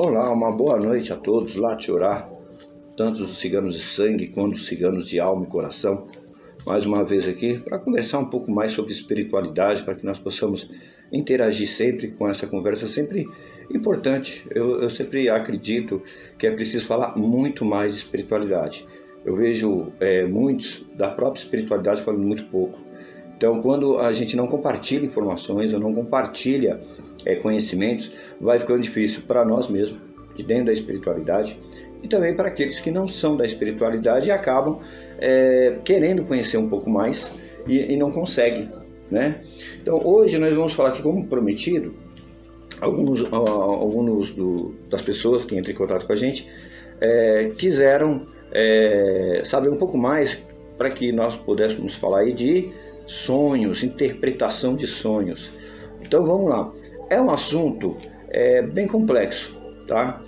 Olá, uma boa noite a todos lá de Orá, tanto os ciganos de sangue quanto os ciganos de alma e coração. Mais uma vez aqui para conversar um pouco mais sobre espiritualidade, para que nós possamos interagir sempre com essa conversa sempre importante. Eu sempre acredito que é preciso falar muito mais de espiritualidade. Eu vejo muitos da própria espiritualidade falando muito pouco. Então, quando a gente não compartilha informações ou não compartilha conhecimentos, vai ficando difícil para nós mesmos, de dentro da espiritualidade, e também para aqueles que não são da espiritualidade e acabam querendo conhecer um pouco mais e não conseguem, né? Então, hoje nós vamos falar aqui, como prometido, alguns das pessoas que entram em contato com a gente quiseram saber um pouco mais para que nós pudéssemos falar aí de sonhos, interpretação de sonhos. Então vamos lá. É um assunto bem complexo, tá?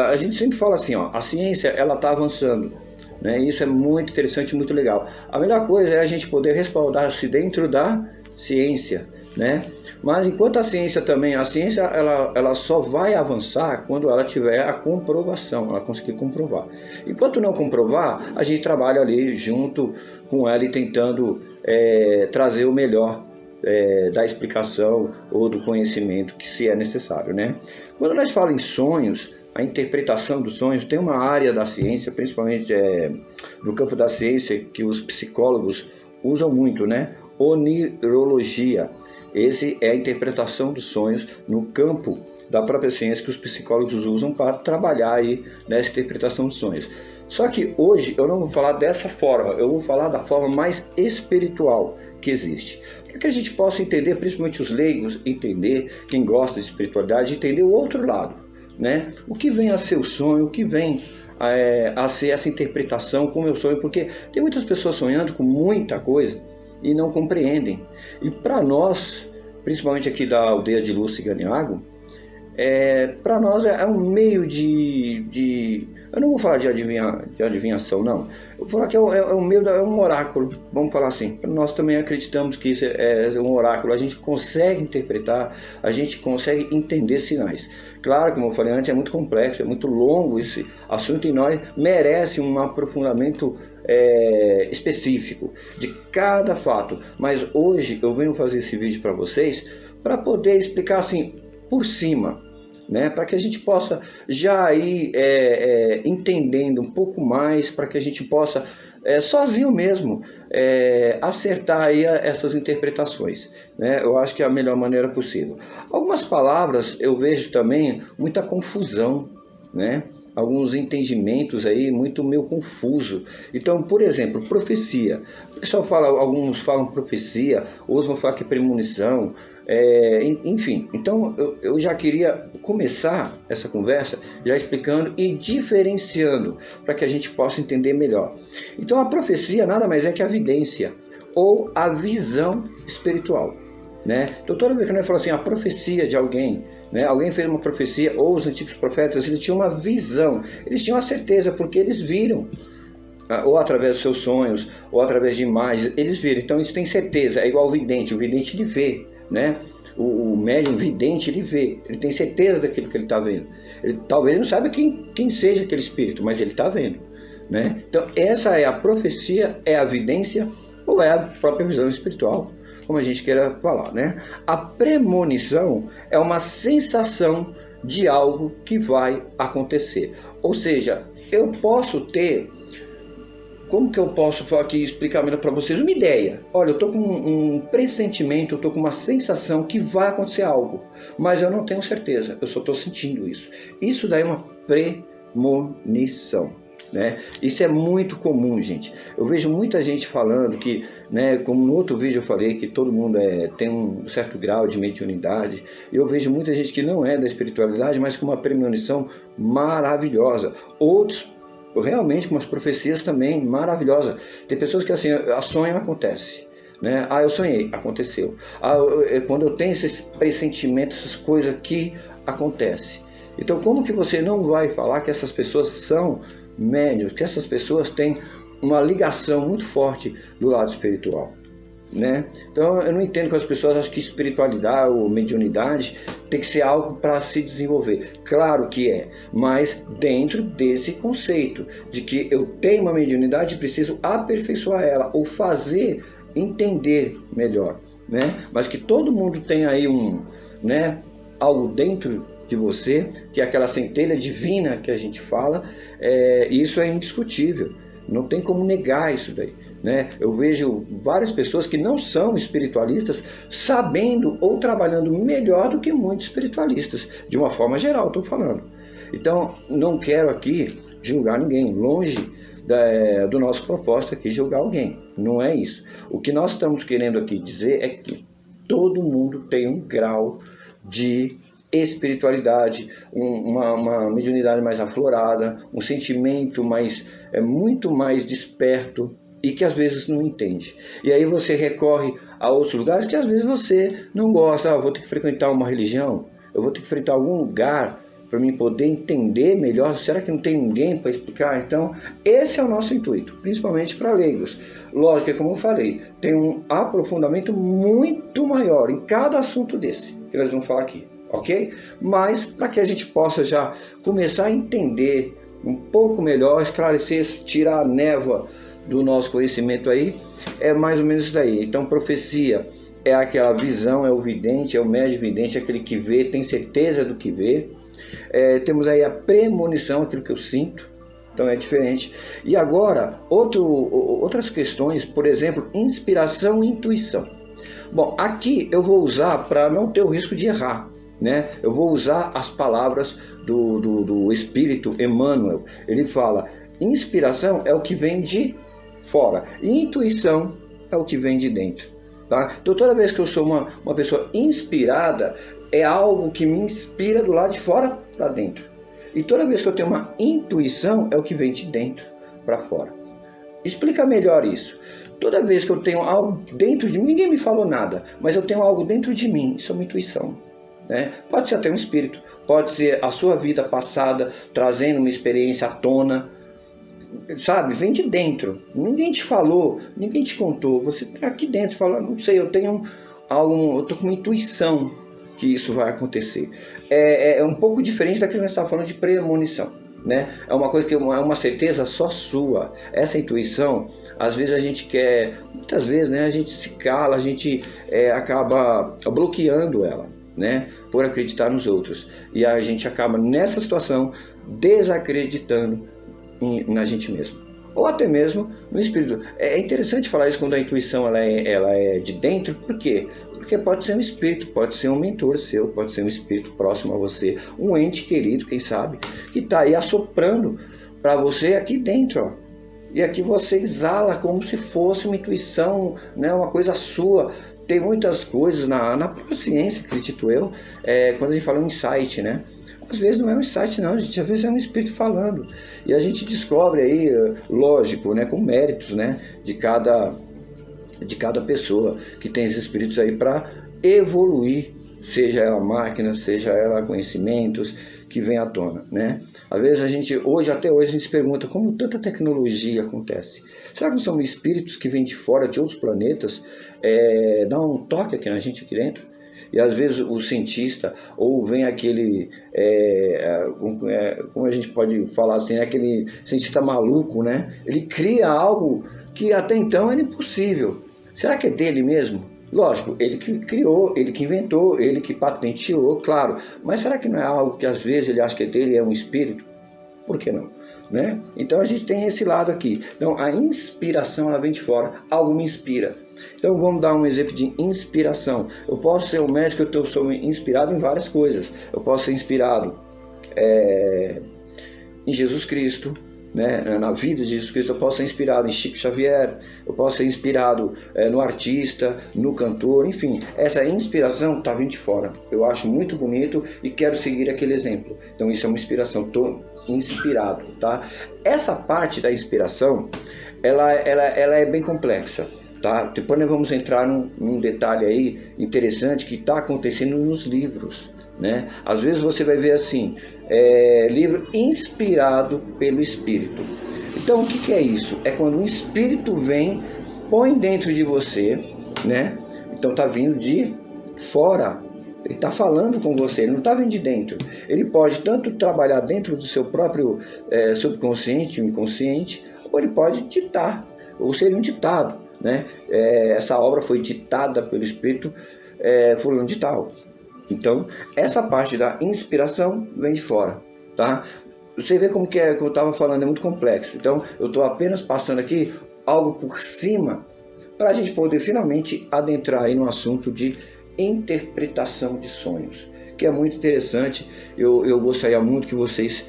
A gente sempre fala assim, ó, a ciência ela está avançando, né? Isso é muito interessante, muito legal. A melhor coisa é a gente poder respaldar-se dentro da ciência, né? Mas enquanto a ciência ela só vai avançar quando ela tiver a comprovação, ela conseguir comprovar. Enquanto não comprovar, a gente trabalha ali junto com ela e tentando trazer o melhor da explicação ou do conhecimento que se é necessário, né? Quando nós falamos em sonhos, a interpretação dos sonhos, tem uma área da ciência, principalmente no campo da ciência, que os psicólogos usam muito, né? Onirologia. Esse é a interpretação dos sonhos no campo da própria ciência que os psicólogos usam para trabalhar aí nessa interpretação dos sonhos. Só que hoje eu não vou falar dessa forma, eu vou falar da forma mais espiritual que existe. Para que a gente possa entender, principalmente os leigos, entender, quem gosta de espiritualidade, entender o outro lado, né? O que vem a ser o sonho, o que vem a ser essa interpretação como eu sonho, porque tem muitas pessoas sonhando com muita coisa e não compreendem. E para nós, principalmente aqui da aldeia de Luz Ciganiago, para nós é um meio de... Eu não vou falar de adivinhação, não. Eu vou falar que é um oráculo, vamos falar assim. Nós também acreditamos que isso é um oráculo. A gente consegue interpretar, a gente consegue entender sinais. Claro, como eu falei antes, é muito complexo, é muito longo esse assunto e nós merece um aprofundamento específico de cada fato. Mas hoje eu venho fazer esse vídeo para vocês para poder explicar assim, por cima, né, para que a gente possa já ir entendendo um pouco mais, para que a gente possa, sozinho mesmo, acertar aí essas interpretações, né? Eu acho que é a melhor maneira possível. Algumas palavras eu vejo também muita confusão, né? Alguns entendimentos aí muito meio confuso. Então, por exemplo, profecia. O pessoal fala, alguns falam profecia, outros vão falar que é premonição. Enfim, então eu já queria começar essa conversa já explicando e diferenciando para que a gente possa entender melhor. Então a profecia nada mais é que a vidência ou a visão espiritual, né? Então toda vez que nós falamos assim, a profecia de alguém, né? Alguém fez uma profecia, ou os antigos profetas, eles tinham uma visão, eles tinham a certeza porque eles viram, ou através dos seus sonhos, ou através de imagens, eles viram. Então eles têm certeza, é igual o vidente ele vê, né? O médium vidente, ele vê, ele tem certeza daquilo que ele está vendo. Ele talvez não saiba quem seja aquele espírito, mas ele está vendo, né? Então essa é a profecia, é a vidência ou é a própria visão espiritual, como a gente queira falar, né? A premonição é uma sensação de algo que vai acontecer. Ou seja, eu posso ter... Como que eu posso falar aqui, explicar melhor para vocês? Uma ideia. Olha, eu estou com um pressentimento, eu estou com uma sensação que vai acontecer algo, mas eu não tenho certeza, eu só estou sentindo isso. Isso daí é uma premonição, né? Isso é muito comum, gente. Eu vejo muita gente falando que, né, como no outro vídeo eu falei, que todo mundo tem um certo grau de mediunidade. Eu vejo muita gente que não é da espiritualidade, mas com uma premonição maravilhosa. Outros realmente com umas profecias também maravilhosas. Tem pessoas que assim, a sonho acontece, né? Ah, eu sonhei, aconteceu. Ah, quando eu tenho esses pressentimentos, essas coisas aqui, acontece. Então como que você não vai falar que essas pessoas são médiuns, que essas pessoas têm uma ligação muito forte do lado espiritual? né? Então eu não entendo que as pessoas acham que espiritualidade ou mediunidade tem que ser algo para se desenvolver. Claro que é, mas dentro desse conceito de que eu tenho uma mediunidade e preciso aperfeiçoar ela ou fazer entender melhor, né? Mas que todo mundo tem aí né, algo dentro de você, que é aquela centelha divina que a gente fala, isso é indiscutível, não tem como negar isso daí, né? Eu vejo várias pessoas que não são espiritualistas sabendo ou trabalhando melhor do que muitos espiritualistas, de uma forma geral, estou falando. Então, não quero aqui julgar ninguém, longe do nosso propósito aqui julgar alguém, não é isso. O que nós estamos querendo aqui dizer é que todo mundo tem um grau de espiritualidade, uma mediunidade mais aflorada, um sentimento muito mais desperto e que às vezes não entende. E aí você recorre a outros lugares que às vezes você não gosta. Eu vou ter que frequentar uma religião, eu vou ter que frequentar algum lugar para mim poder entender melhor. Será que não tem ninguém para explicar? Então, esse é o nosso intuito, principalmente para leigos. Lógico que, como eu falei, tem um aprofundamento muito maior em cada assunto desse que nós vamos falar aqui, ok? Mas para que a gente possa já começar a entender um pouco melhor, esclarecer, tirar a névoa do nosso conhecimento aí, é mais ou menos isso daí. Então, profecia é aquela visão, é o vidente, é o médio vidente, é aquele que vê, tem certeza do que vê. Temos aí a premonição, aquilo que eu sinto, então é diferente. E agora, outras questões, por exemplo, inspiração e intuição. Bom, aqui eu vou usar, para não ter o risco de errar, né? Eu vou usar as palavras do Espírito Emmanuel. Ele fala, inspiração é o que vem de fora, e intuição é o que vem de dentro, tá? Então toda vez que eu sou uma pessoa inspirada, é algo que me inspira do lado de fora para dentro. E toda vez que eu tenho uma intuição, é o que vem de dentro para fora. Explica melhor isso. Toda vez que eu tenho algo dentro de mim, ninguém me falou nada, mas eu tenho algo dentro de mim, isso é uma intuição, né? Pode ser até um espírito, pode ser a sua vida passada, trazendo uma experiência à tona, sabe? Vem de dentro. Ninguém te falou, ninguém te contou. Você tá aqui dentro, fala, não sei, eu tenho eu tô com uma intuição que isso vai acontecer. É um pouco diferente daquilo que nós estávamos falando de premonição, né? É uma coisa que é uma certeza só sua. Essa intuição, às vezes a gente quer, muitas vezes, né, a gente se cala, a gente acaba bloqueando ela, né, por acreditar nos outros. E a gente acaba nessa situação desacreditando na gente mesmo, ou até mesmo no espírito. É interessante falar isso quando a intuição ela é de dentro. Por quê? Porque pode ser um espírito, pode ser um mentor seu, pode ser um espírito próximo a você, um ente querido, quem sabe, que está aí assoprando para você aqui dentro, ó. E aqui você exala como se fosse uma intuição, né, uma coisa sua. Tem muitas coisas na própria ciência, acredito eu, quando a gente fala um insight, né? Às vezes não é um insight não, gente, às vezes é um espírito falando. E a gente descobre aí, lógico, né, com méritos, né, de cada pessoa que tem esses espíritos aí para evoluir, seja ela máquina, seja ela conhecimentos que vem à tona, né? Às vezes até hoje a gente se pergunta como tanta tecnologia acontece. Será que não são espíritos que vêm de fora, de outros planetas, dá um toque aqui na gente aqui dentro? E às vezes o cientista, ou vem aquele, como a gente pode falar assim, aquele cientista maluco, né? Ele cria algo que até então era impossível. Será que é dele mesmo? Lógico, ele que criou, ele que inventou, ele que patenteou, claro. Mas será que não é algo que às vezes ele acha que é dele, é um espírito? Por que não? Né? Então a gente tem esse lado aqui. Então a inspiração ela vem de fora, algo me inspira. Então vamos dar um exemplo de inspiração. Eu posso ser um médico, eu sou inspirado em várias coisas. Eu posso ser inspirado em Jesus Cristo, né? Na vida de Jesus Cristo. Eu posso ser inspirado em Chico Xavier, eu posso ser inspirado no artista, no cantor, enfim. Essa inspiração está vindo de fora. Eu acho muito bonito e quero seguir aquele exemplo. Então isso é uma inspiração, estou inspirado, tá? Essa parte da inspiração, ela é bem complexa, tá? Depois nós vamos entrar num detalhe aí interessante que está acontecendo nos livros, né? Às vezes você vai ver assim, livro inspirado pelo Espírito. Então o que é isso? É quando um Espírito vem, põe dentro de você né? Então está vindo de fora. Ele está falando com você, ele não está vindo de dentro. Ele pode tanto trabalhar dentro do seu próprio subconsciente, inconsciente, ou ele pode ditar, ou seria um ditado, né? Essa obra foi ditada pelo Espírito fulano de tal. Então, essa parte da inspiração vem de fora, tá? Você vê como que é que eu estava falando, é muito complexo. Então, eu estou apenas passando aqui algo por cima para a gente poder finalmente adentrar aí no assunto de interpretação de sonhos, que é muito interessante. Eu gostaria muito que vocês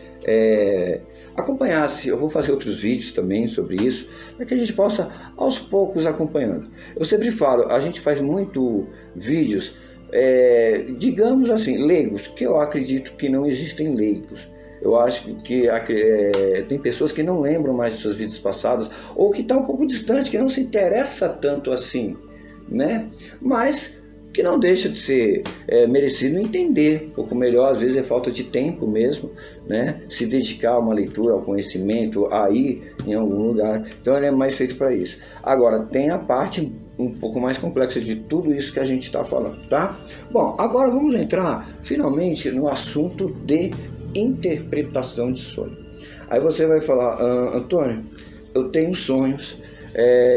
acompanhassem. Eu vou fazer outros vídeos também sobre isso, para que a gente possa aos poucos acompanhando. Eu sempre falo, a gente faz muito vídeos, digamos assim, leigos, que eu acredito que não existem leigos. Eu acho que tem pessoas que não lembram mais de suas vidas passadas, ou que estão um pouco distante, que não se interessa tanto assim, né? Mas que não deixa de ser merecido entender um pouco melhor. Às vezes é falta de tempo mesmo, né? Se dedicar a uma leitura, ao conhecimento, a ir em algum lugar. Então ele é mais feito para isso. Agora, tem a parte um pouco mais complexa de tudo isso que a gente está falando, tá? Bom, agora vamos entrar finalmente no assunto de interpretação de sonho. Aí você vai falar, Antônio, eu tenho sonhos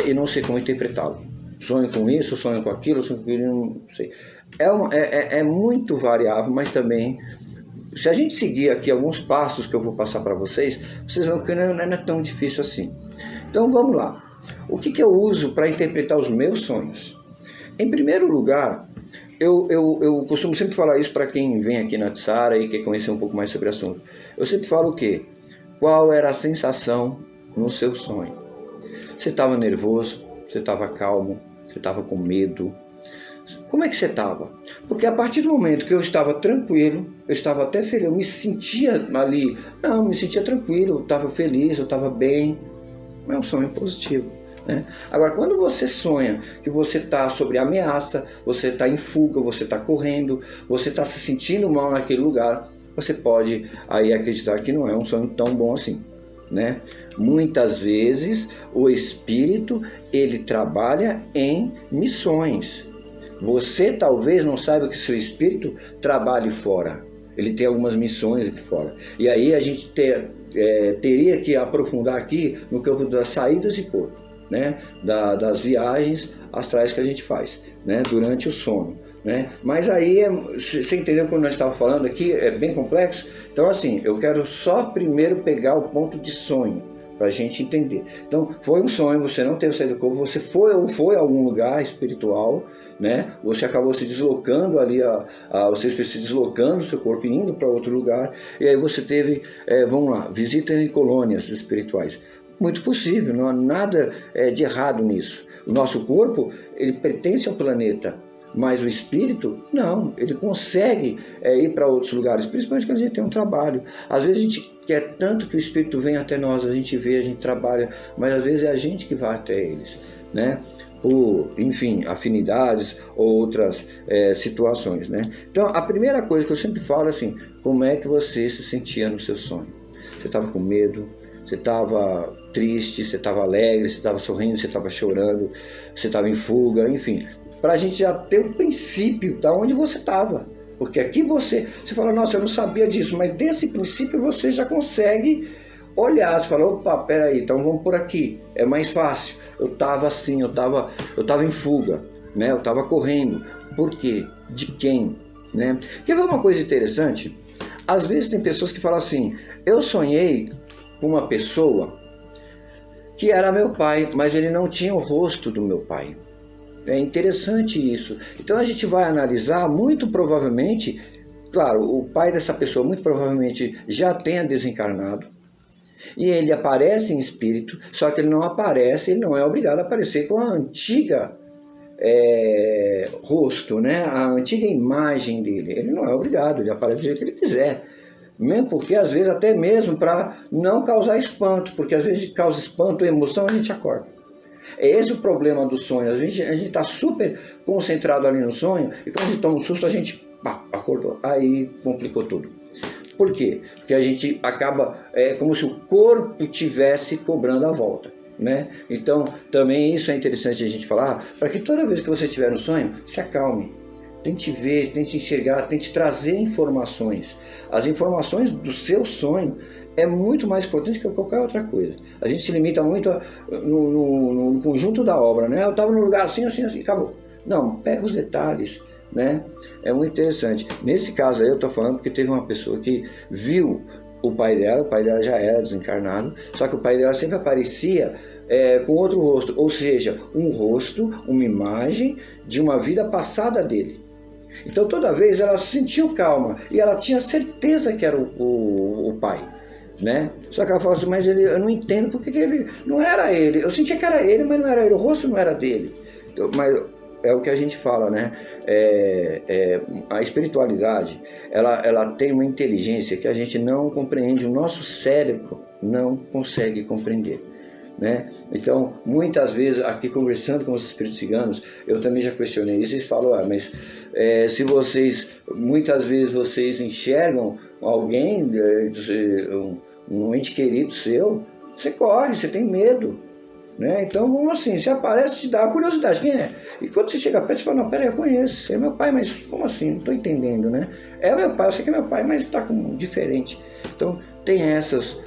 e não sei como interpretá-lo. Sonho com isso, sonho com aquilo, sonho com aquilo, não sei. É muito variável, mas também, se a gente seguir aqui alguns passos que eu vou passar para vocês, vocês vão ver que não é tão difícil assim. Então vamos lá. O que eu uso para interpretar os meus sonhos? Em primeiro lugar, eu costumo sempre falar isso para quem vem aqui na Tsara e quer conhecer um pouco mais sobre o assunto. Eu sempre falo o quê? Qual era a sensação no seu sonho? Você estava nervoso? Você estava calmo? Você estava com medo? Como é que você estava? Porque a partir do momento que eu estava tranquilo, eu estava até feliz, eu me sentia ali, não, me sentia tranquilo, eu estava feliz, eu estava bem, é um sonho positivo, né? Agora, quando você sonha que você está sob ameaça, você está em fuga, você está correndo, você está se sentindo mal naquele lugar, você pode aí acreditar que não é um sonho tão bom assim, né? Muitas vezes o espírito ele trabalha em missões. Você talvez não saiba que seu espírito trabalhe fora. Ele tem algumas missões aqui fora. E aí a gente teria que aprofundar aqui no campo das saídas de corpo, né? Das viagens astrais que a gente faz, né? Durante o sono, né? Mas aí, você entendeu quando nós estávamos falando aqui, é bem complexo. Então assim, eu quero só primeiro pegar o ponto de sonho, para a gente entender. Então, foi um sonho, você não teve saído do corpo, você foi a algum lugar espiritual, né? Você acabou se deslocando ali, você se deslocando do seu corpo, indo para outro lugar, e aí você teve, vamos lá, visita em colônias espirituais. Muito possível, não há nada de errado nisso. O nosso corpo, ele pertence ao planeta, mas o espírito, não, ele consegue ir para outros lugares, principalmente quando a gente tem um trabalho. Às vezes a gente quer tanto que o espírito venha até nós, a gente vê, a gente trabalha, mas às vezes é a gente que vai até eles, né? Por, enfim, afinidades ou outras situações, né? Então, a primeira coisa que eu sempre falo é assim, como é que você se sentia no seu sonho? Você estava com medo? Você estava triste? Você estava alegre? Você estava sorrindo? Você estava chorando? Você estava em fuga? Enfim, para a gente já ter o princípio de onde você estava. Porque aqui você fala, nossa, eu não sabia disso, mas desse princípio você já consegue olhar, você fala, opa, peraí, então vamos por aqui, é mais fácil. Eu estava assim, eu estava em fuga, né? Eu estava correndo. Por quê? De quem? Né? Quer ver uma coisa interessante? Às vezes tem pessoas que falam assim, eu sonhei com uma pessoa que era meu pai, mas ele não tinha o rosto do meu pai. É interessante isso. Então a gente vai analisar, muito provavelmente, claro, o pai dessa pessoa muito provavelmente já tenha desencarnado, e ele aparece em espírito, só que ele não aparece, ele não é obrigado a aparecer com a antiga rosto, né? A antiga imagem dele. Ele não é obrigado, ele aparece do jeito que ele quiser. Mesmo porque, às vezes, até mesmo para não causar espanto, porque às vezes causa espanto, emoção, a gente acorda. É esse o problema do sonho. Às vezes a gente está super concentrado ali no sonho, e quando a gente toma um susto, a gente acordou. Aí complicou tudo. Por quê? Porque a gente acaba, como se o corpo tivesse cobrando a volta. né? Então, também isso é interessante a gente falar, para que toda vez que você tiver um sonho, se acalme. Tente ver, tente enxergar, tente trazer informações. As informações do seu sonho é muito mais importante que qualquer outra coisa. A gente se limita muito no conjunto da obra, né? Eu estava num lugar assim, assim, assim, acabou. Não, pega os detalhes, né? É muito interessante. Nesse caso aí eu estou falando porque teve uma pessoa que viu o pai dela já era desencarnado, só que o pai dela sempre aparecia com outro rosto, ou seja, um rosto, uma imagem de uma vida passada dele. Então toda vez ela sentiu calma e ela tinha certeza que era o pai, né? Só que ela falou assim, mas eu não entendo porque que ele não era ele. Eu sentia que era ele, mas não era ele, o rosto não era dele. Então, mas é o que a gente fala, né? A espiritualidade, ela tem uma inteligência que a gente não compreende, o nosso cérebro não consegue compreender, né? Então, muitas vezes, aqui conversando com os espíritos ciganos, eu também já questionei isso, eles falam, mas se vocês, muitas vezes vocês enxergam alguém, um ente querido seu, você corre, você tem medo, né? Então, vamos assim, se aparece, te dá a curiosidade, quem é? E quando você chega perto, você fala, não, peraí, eu conheço, você é meu pai, mas como assim? Não estou entendendo, né? É meu pai, eu sei que é meu pai, mas está diferente. Então, tem essas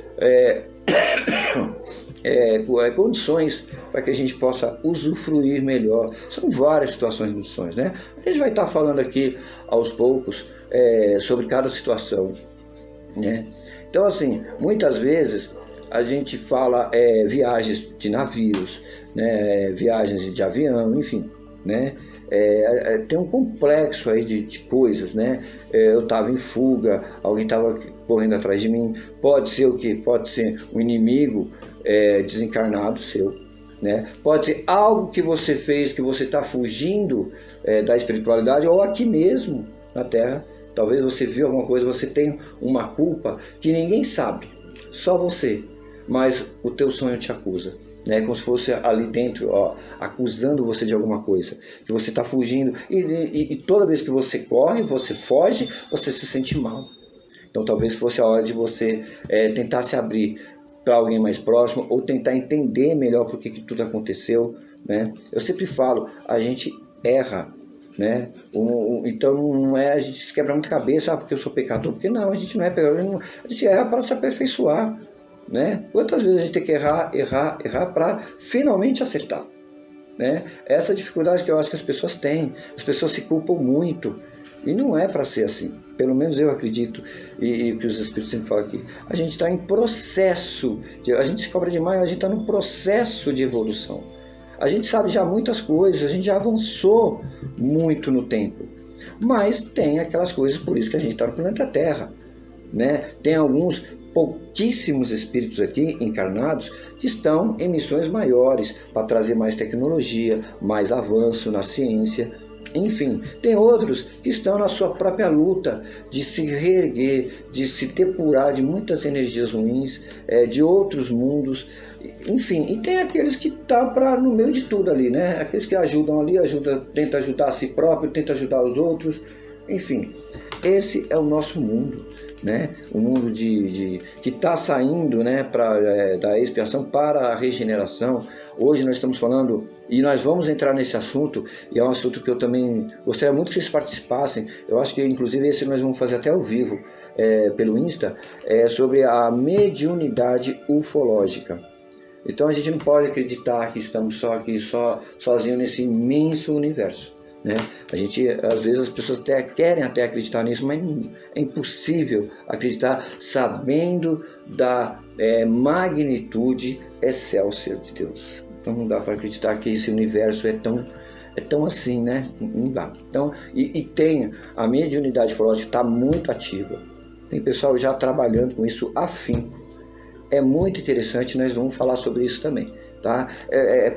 condições para que a gente possa usufruir melhor. São várias situações de sonhos, né? A gente vai estar falando aqui, aos poucos, sobre cada situação, né? Então, assim, muitas vezes a gente fala viagens de navios, né, viagens de avião, enfim, né, tem um complexo aí de coisas, né? Eu estava em fuga, alguém estava correndo atrás de mim, pode ser o quê? Pode ser um inimigo desencarnado seu, né? Pode ser algo que você fez, que você está fugindo da espiritualidade, ou aqui mesmo na Terra, talvez você viu alguma coisa, você tem uma culpa que ninguém sabe, só você. Mas o teu sonho te acusa, né? Como se fosse ali dentro, ó, acusando você de alguma coisa, que você está fugindo, e toda vez que você corre, você foge, você se sente mal. Então talvez fosse a hora de você tentar se abrir para alguém mais próximo, ou tentar entender melhor por que tudo aconteceu, né? Eu sempre falo, a gente erra, né? Então não é a gente se quebra muita cabeça, porque eu sou pecador, porque não, a gente não é pecador, a gente erra para se aperfeiçoar, né? Quantas vezes a gente tem que errar para finalmente acertar, né? Essa dificuldade que eu acho que as pessoas têm, as pessoas se culpam muito, e não é para ser assim, pelo menos eu acredito, e o que os espíritos sempre falam aqui, a gente está em processo, a gente se cobra demais, a gente está num processo de evolução, a gente sabe já muitas coisas, a gente já avançou muito no tempo, mas tem aquelas coisas, por isso que a gente está no planeta Terra, né? Tem alguns pouquíssimos espíritos aqui encarnados que estão em missões maiores para trazer mais tecnologia, mais avanço na ciência, enfim. Tem outros que estão na sua própria luta de se reerguer, de se depurar de muitas energias ruins, de outros mundos, enfim. E tem aqueles que estão no meio de tudo ali, né? Aqueles que ajudam ali, tentam ajudar a si próprio, tentam ajudar os outros, enfim. Esse é o nosso mundo, né? O mundo que está saindo, né, da expiação para a regeneração. Hoje nós estamos falando, e nós vamos entrar nesse assunto, e é um assunto que eu também gostaria muito que vocês participassem. Eu acho que inclusive esse nós vamos fazer até ao vivo pelo Insta, sobre a mediunidade ufológica. Então a gente não pode acreditar que estamos sozinhos nesse imenso universo, né? A gente, às vezes as pessoas querem até acreditar nisso, mas é impossível acreditar sabendo da magnitude excelsa de Deus. Então não dá para acreditar que esse universo é tão assim, né? Não dá. Então, e tem a mediunidade ufológica está muito ativa. Tem pessoal já trabalhando com isso afinco. É muito interessante, nós vamos falar sobre isso também. Tá?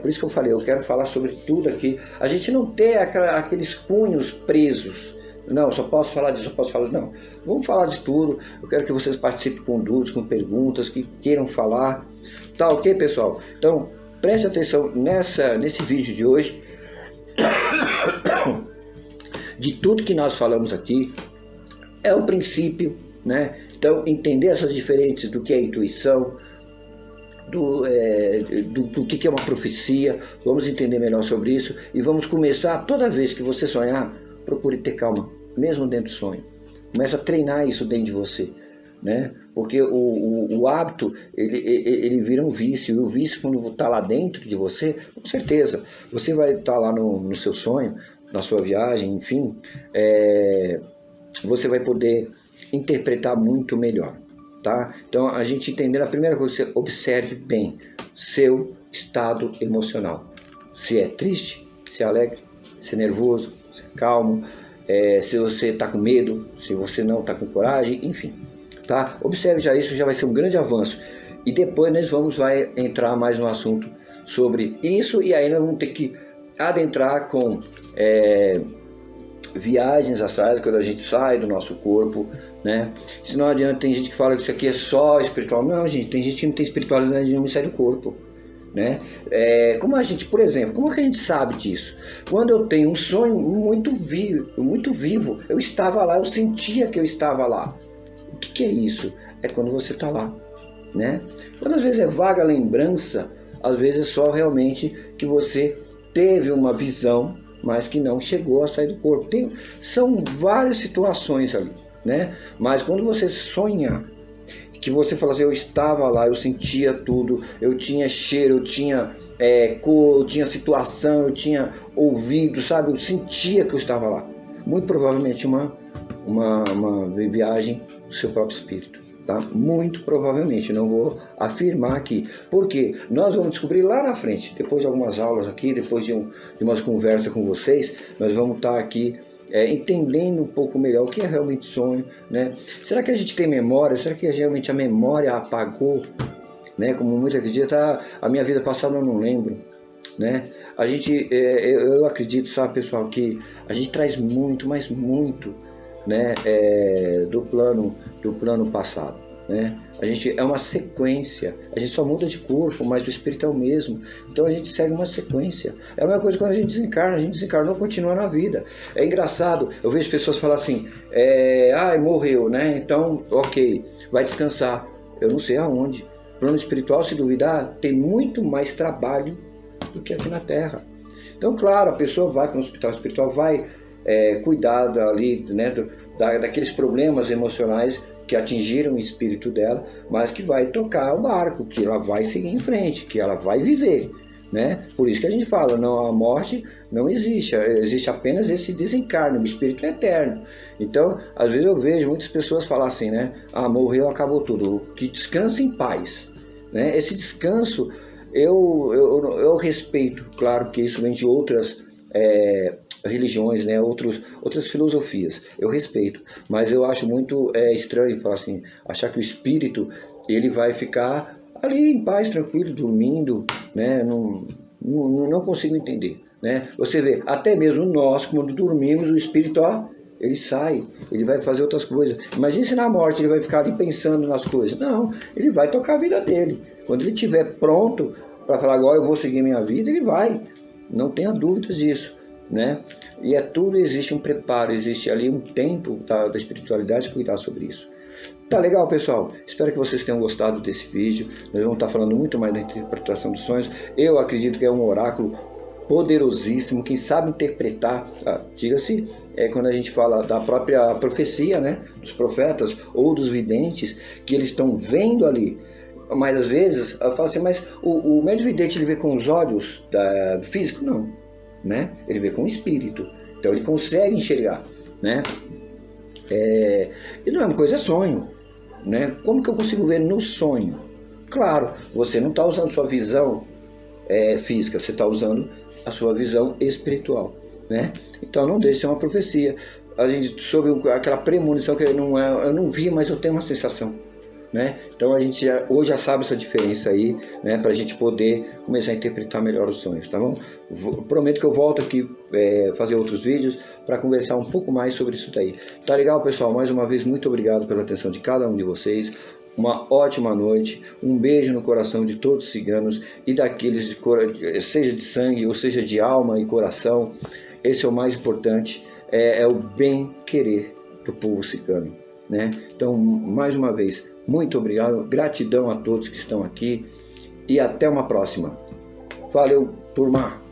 Por isso que eu falei, eu quero falar sobre tudo aqui. A gente não ter aqueles cunhos presos. Não, só posso falar disso, só posso falar... Não, vamos falar de tudo. Eu quero que vocês participem com dúvidas, com perguntas, que queiram falar. Tá ok, pessoal? Então, preste atenção nesse vídeo de hoje. De tudo que nós falamos aqui, é o princípio, né? Então, entender essas diferenças do que é intuição, do que é uma profecia, vamos entender melhor sobre isso e vamos começar, toda vez que você sonhar, procure ter calma, mesmo dentro do sonho. Começa a treinar isso dentro de você, né? Porque o hábito, ele vira um vício, e o vício, quando está lá dentro de você, com certeza, você vai estar lá no seu sonho, na sua viagem, enfim, você vai poder interpretar muito melhor, tá? Então, a gente entender, a primeira coisa, você observe bem seu estado emocional. Se é triste, se é alegre, se é nervoso, se é calmo, se você está com medo, se você não está com coragem, enfim, tá? Observe já isso, já vai ser um grande avanço. E depois nós vai entrar mais no assunto sobre isso, e aí nós vamos ter que adentrar com viagens astrais, quando a gente sai do nosso corpo, né? Se não adianta, tem gente que fala que isso aqui é só espiritual. Não, gente, tem gente que não tem espiritualidade, não sai do corpo, né? Como a gente, por exemplo, como que a gente sabe disso? Quando eu tenho um sonho muito vivo, eu estava lá, eu sentia que eu estava lá. O que é isso? É quando você está lá, né? Quando às vezes é vaga lembrança, às vezes é só realmente que você teve uma visão, mas que não chegou a sair do corpo. São várias situações ali, né? Mas quando você sonha, que você fala assim, eu estava lá, eu sentia tudo, eu tinha cheiro, eu tinha cor, eu tinha situação, eu tinha ouvido, sabe? Eu sentia que eu estava lá. Muito provavelmente uma viagem do seu próprio espírito, tá? Muito provavelmente, não vou afirmar aqui, porque nós vamos descobrir lá na frente, depois de algumas aulas aqui, depois de umas conversas com vocês, nós vamos estar aqui entendendo um pouco melhor o que é realmente sonho, né? Será que a gente tem memória? Será que realmente a memória apagou, né? Como muita acredita, a minha vida passada eu não lembro, né? A gente, eu acredito, sabe, pessoal, que a gente traz muito, mas muito, né? Do plano passado, né? A gente é uma sequência, a gente só muda de corpo, mas o espírito é o mesmo, então a gente segue uma sequência. É a mesma coisa quando a gente desencarnou, continua na vida. É engraçado, eu vejo pessoas falar assim, morreu, né? Então, ok, vai descansar. Eu não sei aonde. Plano espiritual, se duvidar, tem muito mais trabalho do que aqui na Terra. Então, claro, a pessoa vai para um hospital espiritual, vai cuidar ali, né, daqueles problemas emocionais que atingiram o espírito dela, mas que vai tocar o barco, que ela vai seguir em frente, que ela vai viver, né? Por isso que a gente fala, não, a morte não existe, existe apenas esse desencarne, o espírito é eterno. Então, às vezes eu vejo muitas pessoas falar assim, né? Morreu, acabou tudo, que descanse em paz, né? Esse descanso, eu respeito, claro que isso vem de outras religiões, né, outras filosofias, eu respeito, mas eu acho muito estranho falar assim, achar que o espírito ele vai ficar ali em paz, tranquilo, dormindo, né? Não consigo entender, né? Você vê, até mesmo nós, quando dormimos, o espírito, ele sai, ele vai fazer outras coisas. Imagina se na morte ele vai ficar ali pensando nas coisas. Não, ele vai tocar a vida dele. Quando ele estiver pronto para falar, agora eu vou seguir minha vida, ele vai. Não tenha dúvidas disso, né? E tudo, existe um preparo, existe ali um tempo da espiritualidade cuidar sobre isso. Tá legal, pessoal? Espero que vocês tenham gostado desse vídeo. Nós vamos estar falando muito mais da interpretação dos sonhos. Eu acredito que é um oráculo poderosíssimo, quem sabe interpretar, diga-se, quando a gente fala da própria profecia, né, dos profetas ou dos videntes, que eles estão vendo ali. Mas às vezes, eu falo assim, mas o médium vidente, ele vê com os olhos do físico? Não, né? Ele vê com o espírito, então ele consegue enxergar, né? E não é uma coisa, é sonho, né? Como que eu consigo ver no sonho? Claro, você não está usando sua visão física, você está usando a sua visão espiritual, né? Então não deixe de ser uma profecia. A gente soube aquela premonição que eu não vi, mas eu tenho uma sensação, né? Então a gente hoje já sabe essa diferença aí, né? Para a gente poder começar a interpretar melhor os sonhos, tá bom? Prometo que eu volto aqui fazer outros vídeos para conversar um pouco mais sobre isso daí. Tá legal, pessoal? Mais uma vez, muito obrigado pela atenção de cada um de vocês. Uma ótima noite, um beijo no coração de todos os ciganos e daqueles, seja de sangue ou seja de alma e coração. Esse é o mais importante, é o bem querer do povo cigano, né? Então, mais uma vez, muito obrigado, gratidão a todos que estão aqui e até uma próxima. Valeu, turma!